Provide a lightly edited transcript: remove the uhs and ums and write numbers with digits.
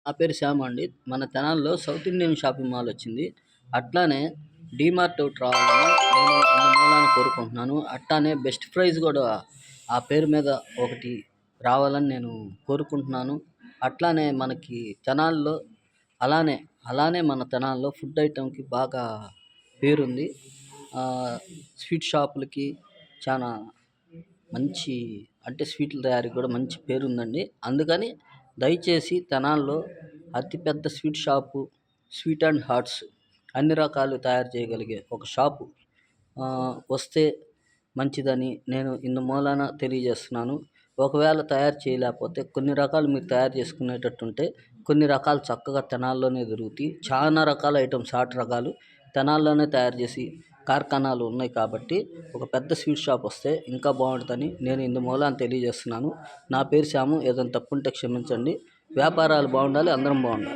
నా పేరు శ్యామ్ అండి. మన తెనాలిలో సౌత్ ఇండియన్ షాపింగ్ మాల్ వచ్చింది. అట్లానే డీమార్ట్ ఒకటి రావాలని నేను మూలాన కోరుకుంటున్నాను. అట్లానే బెస్ట్ ప్రైస్ కూడా ఆ పేరు మీద ఒకటి రావాలని నేను కోరుకుంటున్నాను. అట్లానే మనకి తెనాలిలో అలానే అలానే మన తెనాలిలో ఫుడ్ ఐటెంకి బాగా పేరుంది. స్వీట్ షాపులకి చాలా మంచి అంటే స్వీట్ల తయారీకి కూడా మంచి పేరుందండి. అందుకని దయచేసి తెనాలిలో అతిపెద్ద sweet shop sweet and hearts అన్ని రకాలు తయారు చేయగలిగే ఒక షాపు వస్తే మంచిదని నేను ఇందు మూలాన తెలియజేస్తున్నాను. ఒకవేళ తయారు చేయలేకపోతే కొన్ని రకాలు మీరు తయారు చేసుకునేటట్టుంటే కొన్ని రకాలు చక్కగా తెనాల్లోనే దొరుకుతాయి. చాలా రకాల ఐటమ్స్ ఆట రకాలు తెనాల్లోనే తయారు చేసి కార్ఖానాలు ఉన్నాయి కాబట్టి ఒక పెద్ద స్వీట్ షాప్ వస్తే ఇంకా బాగుంటుందని నేను ఇందు మూలాన తెలియజేస్తున్నాను. నా పేరు శ్యాము. ఏదైనా తప్పుంటే క్షమించండి. వ్యాపారాలు బాగుండాలి, అందరం బాగుండాలి.